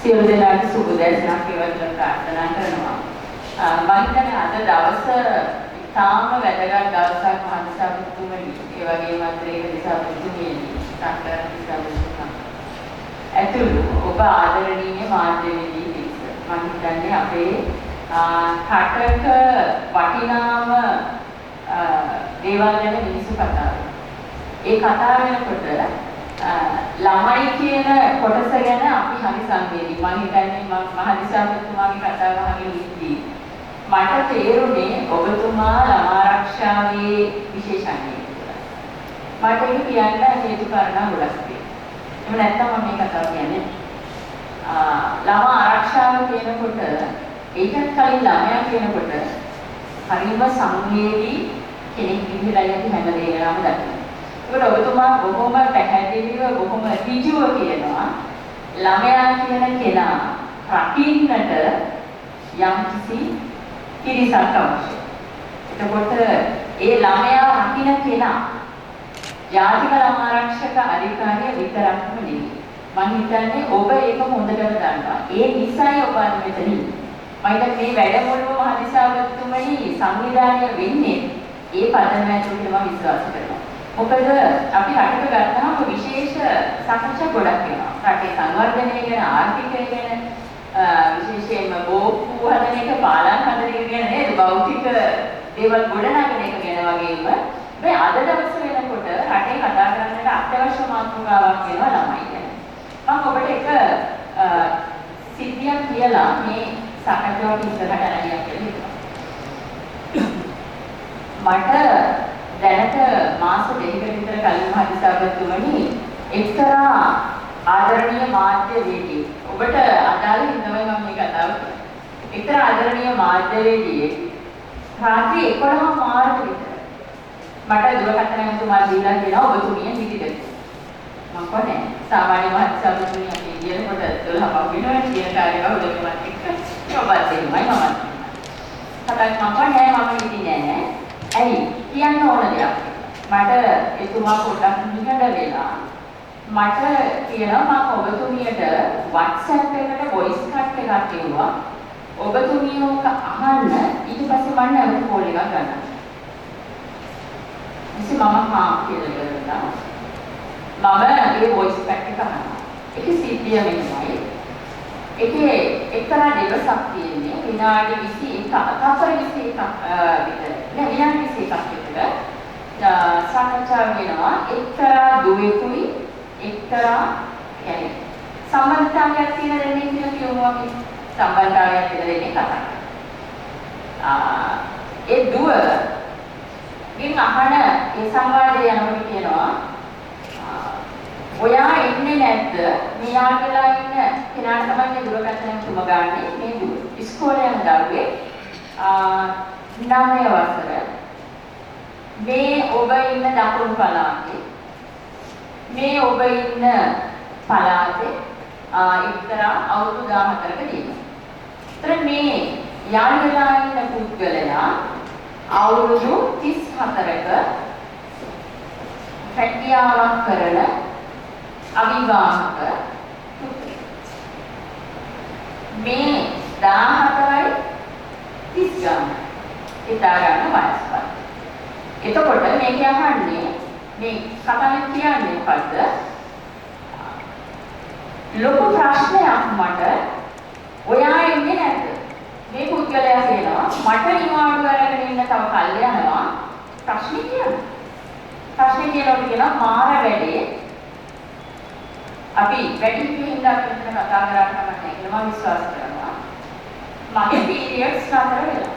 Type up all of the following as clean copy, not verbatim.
සියලු දෙනාට සුබ දැසනක් වේවා ප්‍රාර්ථනා කරනවා. මම හිතන්නේ අද දවස ඉතාම වැදගත් දවසක් මහත්සාපතුමනි. ඒ වගේම අත්‍රේක දිසාපතුමියනි, සංකල්ප දිසාපතුමා. ඇතුළු ඔබ ආදරණීය මාධ්‍යවේදී පිරිස. මම හිතන්නේ අපේ රටක වටිනාම දේවල් ගැන මිනිස්සු කතා කරනවා. ඒ කතා වෙනකොට ළමයි කියන කොටස ගැන අපි හරි සංවේදී. මම හිතන්නේ මහදිසාපතිතුමාගේ කතාව අහගෙන ඉඳී මට තේරුනේ ඔබතුමා ළමා ආරක්ෂාවේ විශේෂඥයෙක් කියලා. මට ඒක කියන්න හේතු කාරණා ගොඩක් තියෙනවා. එහෙම නැත්නම් මම මේ කතාව කියන්නේ ළමා ආරක්ෂාව කියනකොට ඒකත් කලින් ළමයා කියනකොට හරිම සංවේදී කෙනෙක් විදිහට ඇති හැම දෙයකම දකිනවා. ඒකට ඔබතුමා බොහොම පැහැදිලිව බොහොම ඍජුව කියනවා ළමයා කියන කෙනා රකින්නට යම්කිසි කිරිසක් අවශ්‍යයි. එතකොට ඒ ළමයා රකින්න කෙනා ජාතික ළමා ආරක්ෂක අධිකාරිය විතරක්ම නෙවෙයි. මම හිතන්නේ ඔබ ඒක හොඳටම දන්නවා. ඒ නිසායි ඔබ අද මෙතන ඉන්නේ. මම හිතන්නේ මේ වැඩමුළුව මහදිසාපතිතුමනි සංවිධානය වෙන්නේ ඒ පදනම ඇතුළත මම විශ්වාස කරනවා. මොකද අපි රටක ගත්තාම විශේෂ සාකච්ඡා ගොඩක් වෙනවා. රටේ සංවර්ධනය ගැන, ආර්ථිකය ගැන, විශේෂයෙන්ම බෝප්පු හදන එක, පාලම් හදන එක ගැන නේද? භෞතික දේවල් ගොඩනගන එක ගැන වගේම මේ අද දවස් වෙනකොට රටේ කතා කරන්නට අත්‍යවශ්‍ය මාතෘකාවක් වෙනවා ළමයි ගැන. මම ඔබට එක සිද්ධියක් කියලා මේ සාකච්ඡාවට ඉස්සරහට අරගෙන යන්න. මට දැනට මාස දෙකකට විතර කලින් මහදිසාපතිතුමනි එක්තරා ආදරණීය මාධ්‍යවේදී ඔබට අදාළ හින්දාමයි මම මේ කතාව කරන්නේ. එක්තරා ආදරණීය මාධ්‍යවේදී රාත්‍රී 11:00 විතර මට දුරකථන ඇමතුමා දීලා කියනවා ඔබතුමිය නිදිද? මම කොහේ සාමාන්‍ය මහදිසාපතිතුමනි අපි කියනකොට 12:00 වෙනවා කියන කාර්යයක් ඔබතුමාත් එක්ක ඔබත් එන්නයි මම කොහේ මම නිදි නෑ. ඇයි කියන්න ඕන දෙයක්. මට එතුමා පොඩ්ඩක් නිහඬ වෙලා මට කියනවා මම ඔබතුමියට WhatsApp එකට voice cut එකක් දෙවුවා. ඔබතුමිය ඕක අහන්න ඊට පස්සේ මම නැවත කෝල් එකක් ගන්නවා. ඉතින් මම කියලා කරලා මම ඒ voice cut එක අහනවා. ඒක සිද්ධිය වෙනවයි. ඒකේ එක්තරා දෙවසක් තියෙන්නේ විනාඩි 21 අතර 21 විතර. නෑ විනාඩි 21ක් විතර සාකච්ඡා වෙනවා එක්තරා දුවෙකුයි එක්තරා කියන්නේ සම්බන්ධතාවයක් තියෙන දෙන්නේ කියලා කියමු අපි. සම්බන්ධතාවයක් තියෙන දෙන්නේ කතා කරනවා. ඒ දුව ගෙන් අහන ඒ සංවාදය යනකොට කියනවා ඔයා එන්නේ නැද්ද? මෙයාගලා ඉන්න කෙනාට තමයි මේ දුරකථනය තුම ගන්නේ. මේ දුව ඉස්කෝලේ යන දරුවේ 9 වසර. මේ ඔබ ඉන්න දකුණු පළාතේ මේ ඔබ ඉන්න පළාතේ එක්තරා අවුරුදු 14ක දිනුවා. ඒතර මේ යාළුවලා ඉන්න පුද්ගලයා අවුරුදු 34ක පැටියාවක් කරන අවිවාහක මේ 14යි 30 ගන්න. හිතා ගන්න වයසපත්. එතකොට මේක අහන්නේ මේ කතාවෙන් කියන්නේ මොකද්ද? ලොකු ප්‍රශ්නයක් මට ඔයා එන්නේ නැද්ද? මේ පුද්ගලයා කියනවා මට නිවාඩු අරගෙන ඉන්න තව කල් යනවා. ප්‍රශ්නේ කියන්නේ. ප්‍රශ්නේ කියනවා මාර වැඩේ අපි වැඩි හින්දා මෙතන කතා කරන්න නැහැ කියලා මම විශ්වාස කරනවා. මගේ පීරියඩ්ස් නතර වෙලා.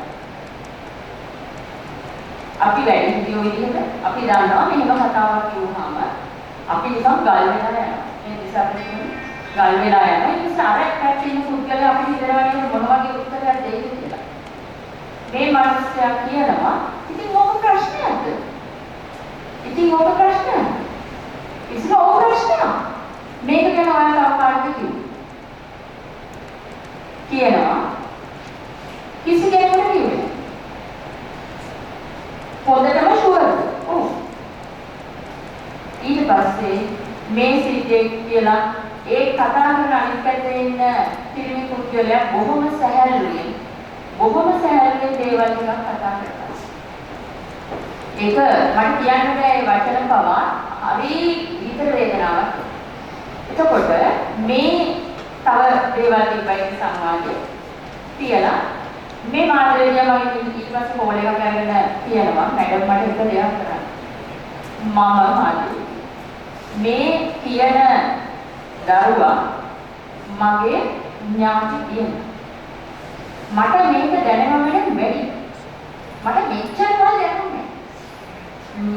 අපි වැඩි හිටියෝ විදිහට අපි දන්නවා මෙහෙම කතාවක් කියවුවාම අපි නිකන් ගල් වෙලා යනවා. මේ නිසා අපි ගල් වෙලා යනවා. ඒ නිසා අර පැත්තේ ඉන්න පුද්ගලයා අපි හිතනවා නේද මොන වගේ උත්තරයක් දෙයිද කියලා. මේ මිනිස්සයා කියනවා ඉතින් ඕක ප්‍රශ්නයක්ද? ඉතින් ඕක ප්‍රශ්නයක්. ඉතින් ඕක ප්‍රශ්නයක්. මේක ගැන ඔයාලා අවකාශද කියනවා කිසි කෙනෙකුට කිව්වේ පොදටම ෂුවර්ද? ඔව්. ඊට පස්සේ මේ සිද්ධිය කියලා ඒ කතා කරන අනිත් පැත්තේ ඉන්න පුද්ගලයා බොහොම සැහැල්ලුවෙන් දේවල් ටිකක් කතා කරනවා. ඒක මට කියන්න බෑ ඒ වචන පවා හරි විතර වේදනාවක්. එතකොට මේ තව දේවල් තිබ්බයි සංවාදේ තියලා මේ මාධ්‍යය මම ඊට පස්සේ කෝල් එකක් අරගෙන කියනවා මැඩම් මට එක දෙයක් කරන්න. මම මාධ්‍යය මේ කියන දරුවා මගේ ඥාති කියන මට මේක දැනගන්න බැරි. මට මෙච්චර කල් දැනුනේ.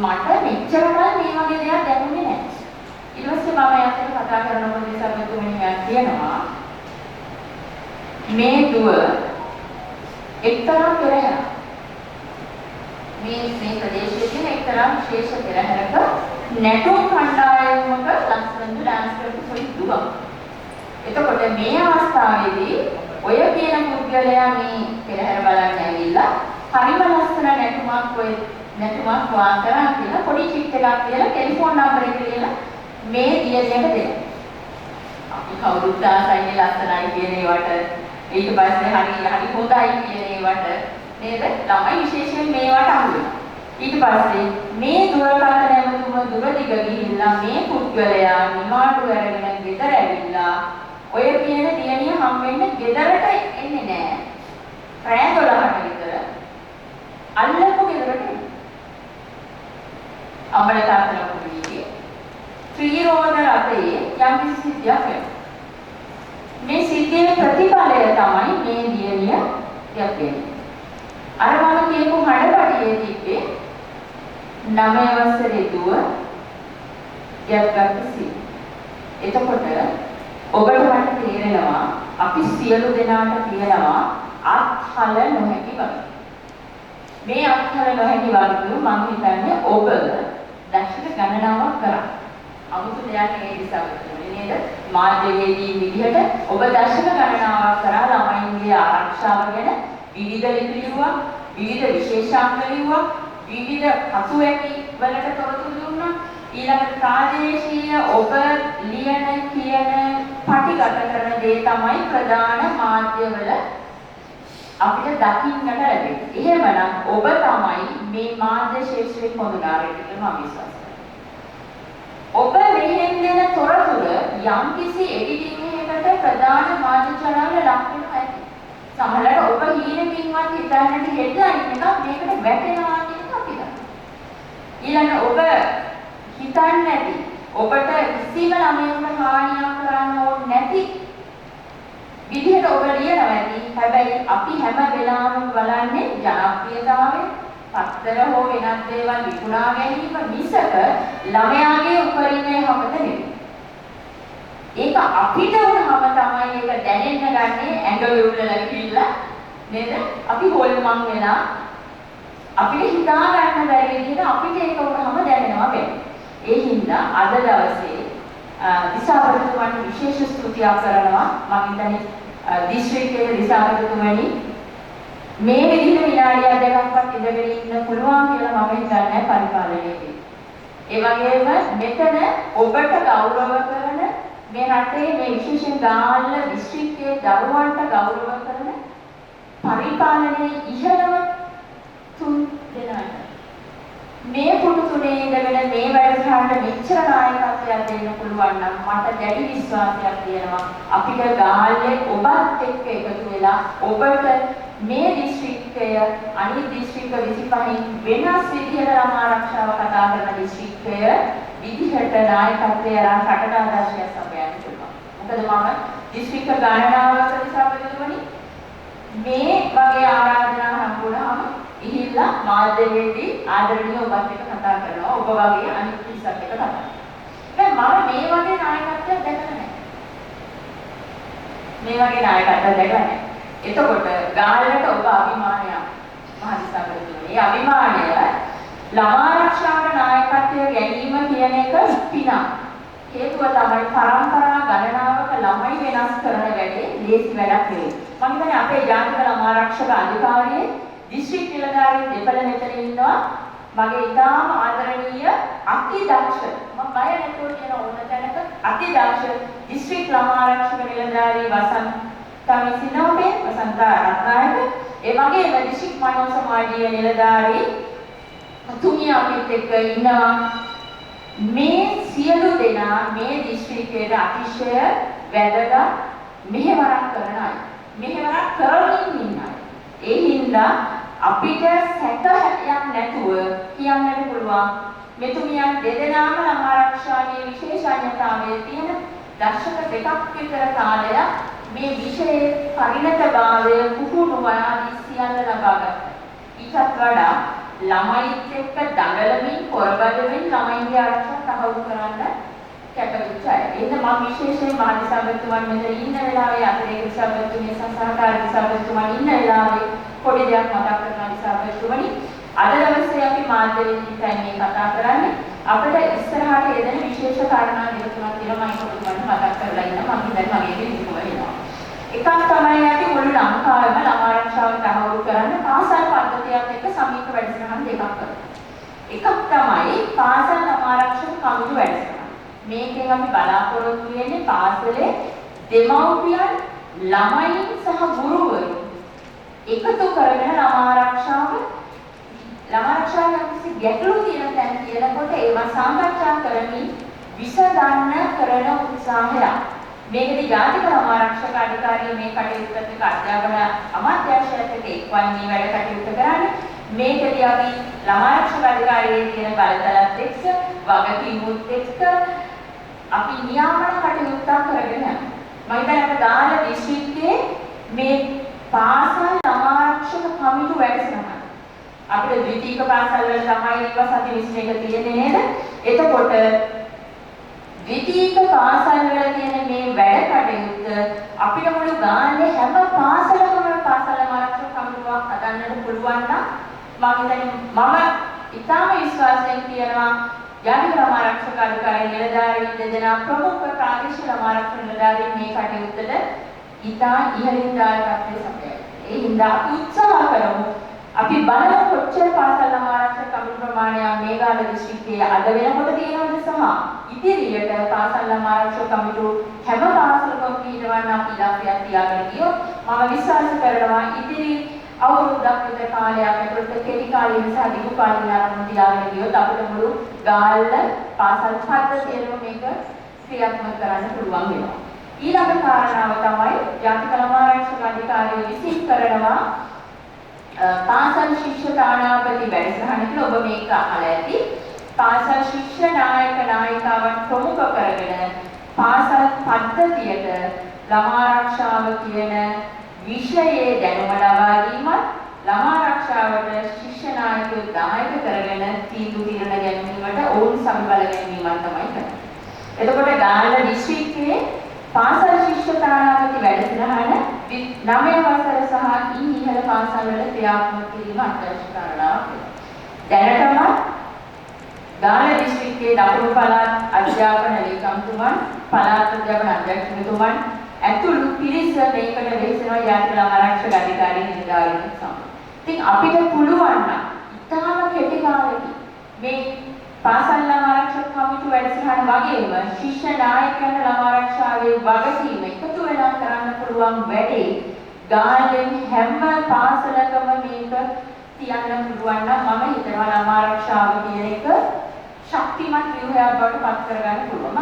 මට මෙච්චර කල් මේ වගේ දෙයක් දැනුනේ නැහැ. ඊට පස්සේ මම එයාට කතා කරනකොට දේශපාලනතුමනි කියනවා මේ දුව එක්තරා පෙරහැර මේ ප්‍රදේශයේ තියෙන එක්තරා විශේෂ පෙරහැරක නැටුම් කණ්ඩායමක ලස්සන ඩාන්ස් කරපු පොඩි දුවක්. එතකොට මේ අවස්ථාවේදී ඔය කියන පුද්ගලයා මේ පෙරහැර බලන්න ඇවිල්ලා හරිම ලස්සන නැටුමක් වාදනා කියලා පොඩි චිට් එකක් කියලා ටෙලිෆෝන් නම්බර් එක කියලා මේ දියණියට දෙනවා. අපි කවුරුත් ආසයිනේ ලස්සනයි කියන ඒවට ඊට පස්සේ හරි හොඳයි කියන ඒවට නේද? ළමයි විශේෂයෙන් මේවට අහු වෙනවා. ඊට පස්සේ මේ දුරකථන ඇමතුම දුර දිග ගිහිල්ලා මේ පුද්ගලයා නිමාඩු අරගෙන ගෙදර ඇවිල්ලා ඔය කියන දියණිය හම්බෙන්න ගෙදරට එන්නේ නැහැ. රෑ 12ට විතර අල්ලපු ගෙදරට එනවා. අම්මල තාත්තලා පුදුමයි. ත්‍රිරෝද රටේ යම් කිසි සිද්ධියක් වෙනවා. මේ සිද්ධියේ ප්‍රතිඵලය තමයි මේ දියණිය යැපෙන්නේ. අර මම කියපු හඩපටියේ තිබ්බේ 9 වසරේ දුව යැප්පක්සි. එතකොට ඔබට මට තේරෙනවා අපි සියලු දෙනාට කියනවා අත්හල නොහැකි වගේ. මේ අත්හල නොහැකි වගේ මම හිතන්නේ ඔබ දශක ගණනාවක් කරා. අමුතු දෙයක් නෙවෙයි දිසාවතුනේ නේද? මාධ්‍යවේදී විදිහට ඔබ දශක ගණනාවක් කරා ළමයින්ගේ ආරක්ෂාව ගැන විවිධ ලිපි ලිව්වා, විවිධ විශේෂාංග ලිව්වා, විවිධ කසුවැටි වලට තොරතුරු දුන්නා. ඊළඟට ප්‍රාදේශීය ඔබ ලියන කියන පටිගත කරන දේ තමයි ප්‍රධාන මාධ්‍යවල අපිට දකින්නට ලැබෙන්නේ. එහෙමනම් ඔබ තමයි මේ මාධ්‍ය ශාස්ත්‍රයේ පොදුනාරේ කියලා මම විශ්වාස කරනවා. ඔබ මෙහෙන් දෙන තොරතුරු යම්කිසි එඩිටින් එකකට ප්‍රධාන මාධ්‍ය චැනල් වල ලක් වෙනවා ඇති. සමහරවිට ඔබ හීනකින්වත් හිතන්නට හෙඩ්ලයින් එකක් මේකට වැටෙනවා කියන එක අපි දන්නවා. ඊළඟ ඔබ හිතන්නේ නැති ඔබට කිසිම ළමයෙකුට හානියක් කරන්න ඕනේ නැති විදිහට ඔබ ලියනවා ඇති. හැබැයි අපි හැම වෙලාවෙම බලන්නේ ජනප්‍රියතාවය, පත්තර හෝ වෙනත් දේවල් විකුණා ගැනීම මිසක ළමයාගේ උපරිමයේ හමත නෙවෙයි. ඒක අපිට වුණාම තමයි ඒක දැනෙන්න ගන්නේ ඇඟ වෙවුලලා ගිහිල්ලා නේද? අපි හොල්මන් වෙලා අපිට හිතා ගන්න බැරි විදිහට අපිට ඒක වුණාම දැනෙනවා වෙන්නේ. ඒ හින්දා අද දවසේ දිසාවතුමන් විශේෂ ස්තුතියක් කරනවා. මම හිතන්නේ දිස්ත්‍රික්කයේ දිසාවතුමනි මේ විදිහට විනාඩියක් දෙකක්වත් ඉඳගෙන ඉන්න පුළුවන් කියලා මම හිතන්නේ පරිපාලනයේදී. ඒ වගේම මෙතන ඔබට ගෞරව කරන මේ රටේ මේ විශේෂයෙන් ගාල්ල දිස්ත්‍රික්කයේ දරුවන්ට ගෞරව කරන පරිපාලනයේ ඉහළම තුන් දෙනාට මේ පුදු තුනේ ඉඳගෙන මේ වැඩසටහනට මෙච්චර නායකත්වයක් දෙන්න පුළුවන් නම් මට දැඩි විශ්වාසයක් තියෙනවා අපිට ගාල්ලේ ඔබත් එක්ක එකතු වෙලා ඔබට මේ දිස්ත්‍රික්කය අනිත් දිස්ත්‍රික්ක 25න් වෙනස් විදිහට ළම ආරක්ෂාව කතා කරන දිස්ත්‍රික්කය විදිහට නායකත්වයේ අරන් රටට ආදර්ශයක් සපයන්න පුළුවන්. මොකද මම දිස්ත්‍රික්ක ගණනාවක දිසාපතිතුමනි මේ වගේ ආරාධනා හම්බුනහම ඉහිල්ලා මාධ්‍යවේදී ආදරණීය ඔබත් එක්ක කතා කරනවා. ඔබ වගේ අනිත් පිරිසත් එක්ක කතා කරනවා. දැන් මම මේ වගේ නායකත්වයක් දැකලා නැහැ. මේ වගේ නායකත්වයක් දැකලා නැහැ. එතකොට ගාල්ලට ඔබ අභිමානයක් මහදිසාපතිතුමනි. මේ අභිමානය ළමා ආරක්ෂාවට නායකත්වය ගැනීම කියන එක පිනක්. හේතුව තමයි පරම්පරා ගණනාවක ළමයි වෙනස් කරන වැඩේ ලේසි වැඩක් නෙවෙයි. මම හිතන්නේ අපේ ජාතික ළමා ආරක්ෂක අධිකාරියේ දිස්ත්‍රික් නිලධාරීන් දෙපළ මෙතන ඉන්නවා. මගේ ඉතාම ආදරණීය අතිදක්ෂ මම බය නැතුව කියන ඕන තැනක අතිදක්ෂ දිස්ත්‍රික් ළමා ආරක්ෂක නිලධාරී වසන්ත තමයි සිනෝබේ වසන්ත රත්නායක ඒ වගේම දිශික් මනෝ සමාජීය නිලධාරී තුමිය අපිත් එක්ක ඉන්නවා. මේ සියලු දෙනා මේ දිස්ත්‍රික්කයේ අතිශය වැදගත් මෙහෙවරක් කරන අය. මෙහෙවරක් කරමින් ඉන්න අය. ඒ හින්දා අපිට සැකයක් නැතුව කියන්නට පුළුවන් මෙතුමියන් දෙදෙනාම ළම ආරක්ෂාවේ විශේෂඥතාවයේ තියෙන දශක දෙකක් විතර කාලයක් මේ විෂයේ පරිණතභාවය පුහුණුව ආදී සියල්ල ලබා ගත්තා. ඊටත් වඩා ළමයිත් එක්ක දඟලමින් පොරබදමින් ළමයින්ගේ ආරක්ෂාව තහවුරු කරන්න කැපවෙච්ච අය. එහෙනම් මම විශේෂයෙන් මහදිසාවතුමන් මෙතන ඉන්න වෙලාවේ අතරේ දිසාවතුමේ සහකාර දිසාවතුමන් ඉන්න වෙලාවේ පොඩි දෙයක් මතක් කරනවා දිසාවතුමනි. අද දවසේ අපි මාධ්‍ය වේදිකාවෙන් මේ කතා කරන්නේ අපිට ඉස්සරහට යෙදෙන විශේෂ කාරණා දෙක තුනක් තියෙනවා මම ඔබතුමන්ට මතක් කරලා ඉන්න මම හිතන්නේ මගේ විදිහම වෙනවා. එකක් තමයි අපි මුළු ලංකාවෙම ළම ආරක්ෂාව තහවුරු කරන්න පාසල් පද්ධතියත් එක්ක සමීප වැඩසටහන් දෙකක් කරනවා. එකක් තමයි පාසල් ළම ආරක්ෂක කමිටු වැඩසටහන. මේකෙන් අපි බලාපොරොත්තු වෙන්නේ පාසලේ දෙමව්පියන් ළමයින් සහ ගුරුවරු එකතු කරගෙන ළම ආරක්ෂාවේ කිසි ගැටලු තියෙන තැන් කියනකොට ඒවා සාකච්ඡා කරමින් විසඳන්න කරන උත්සාහයක්. මේකදී ජාතික ළම ආරක්ෂක අධිකාරිය මේ කටයුත්තට අධ්‍යාපන අමාත්‍යාංශයත් එක්ක එක්වන්නේ වැඩ කටයුතු කරන්නේ. මේකදී අපි ළම ආරක්ෂක අධිකාරියේ තියෙන බලතලත් එක්ක වගකීමුත් එක්ක අපි නියාමන කටයුත්තක් කරගෙන යනවා. මම හිතන්නේ අපේ ගාල්ල දිස්ත්‍රික්කයේ මේ පාසල් ළම ආරක්ෂක කමිටු වැඩසටහන අපේ ද්විතීයික පාසල් වල තමයි ඒවා සති 21 තියෙන්නේ නේද? එතකොට ද්විතීයික පාසල් වල තියෙන මේ වැඩ කටයුත්ත අපිට මුළු ගාල්ලේ හැම පාසලකම පාසල් ළම ආරක්ෂක කමිටුවක් හදන්නට පුළුවන් නම් මම හිතන්නේ මම ඉතාම විශ්වාසයෙන් කියනවා ජාතික ළම ආරක්ෂක අධිකාරිය නිලධාරීන් දෙදෙනා ප්‍රමුඛ ප්‍රාදේශීය ළම ආරක්ෂක නිලධාරීන් මේ කටයුත්තට ඉතා ඉහළින් දායකත්වයේ සපයයි. ඒ හින්දා අපි උත්සාහ කරමු. අපි බලමු කොච්චර පාසල් ළම ආරක්ෂක කමිටු ප්‍රමාණයක් මේ ගාල්ල දිස්ත්‍රික්කයේ අද වෙනකොට තියෙනවද සහ ඉදිරියට පාසල් ළම ආරක්ෂක කමිටු හැම පාසලකම පිටවන්න අපි ඉලක්කයක් තියාගෙන ගියොත් මම විශ්වාස කරනවා ඉදිරි අවුරුද්දක් විතර කාලයක් ඇතුළත කෙටි කාලීන සහ දිගු කාලීන ආරම්භ තියාගෙන ගියොත් අපිට මුළු ගාල්ල පාසල් පද්ධතියම මේක ක්‍රියාත්මක කරන්න පුළුවන් වෙනවා. ඊළඟ කාරණාව තමයි ජාතික ළම ආරක්ෂක අධිකාරිය විසින් කරනවා පාසල් ශිෂ්‍ය තානාපති වැඩසටහන කියලා ඔබ මේක අහලා ඇති. පාසල් ශිෂ්‍ය නායක නායිකාවන් ප්‍රමුඛ කරගෙන පාසල් පද්ධතියට ළම ආරක්ෂාව කියන විෂයේ දැනුම ලබා දීමත් ළම ආරක්ෂාවට ශිෂ්‍ය නායකයෝ දායක කරගෙන තීන්දුව తీරන ගැනීමට ඔවුන් සමබල ගැනීමක් තමයි කරන්නේ. එතකොට ගාල්ල දිස්ත්‍රික්කයේ පාසල් ශිෂ්‍ය තානාපති වැඩසටහන 9 වසර සහ ඉන් ඉහළ පාසල් වල ක්‍රියාත්මක කිරීම අත්‍යවශ්‍ය කාරණාවක් වෙනවා. දැනටම ගාල්ල දිස්ත්‍රික්කයේ දකුණු පළාත් අධ්‍යාපන ලේකම්තුමන්, පළාත් අධ්‍යාපන අධ්‍යක්ෂකතුමන් ඇතුළු පිරිස මේකට වෙහෙසෙනවා ජාතික ළම ආරක්ෂක අධිකාරිය නිලධාරීන් සමග. ඉතින් අපිට පුළුවන් නම් ඉතාම කෙටි කාලෙකින් මේ පාසල් ළම ආරක්ෂක කමිටු වැඩසටහන වගේම ශිෂ්‍ය නායකයන් ළම ආරක්ෂාවේ වගකීම එකතු වෙලා කරන්න පුළුවන් වැඩේ ගාල්ලෙන් හැම පාසලකම මේක තියන්න පුළුවන් නම් මම හිතනවා ළම ආරක්ෂාව කියන එක ශක්තිමත් ව්‍යුහයක් බවට පත් කරගන්න පුළුවන්.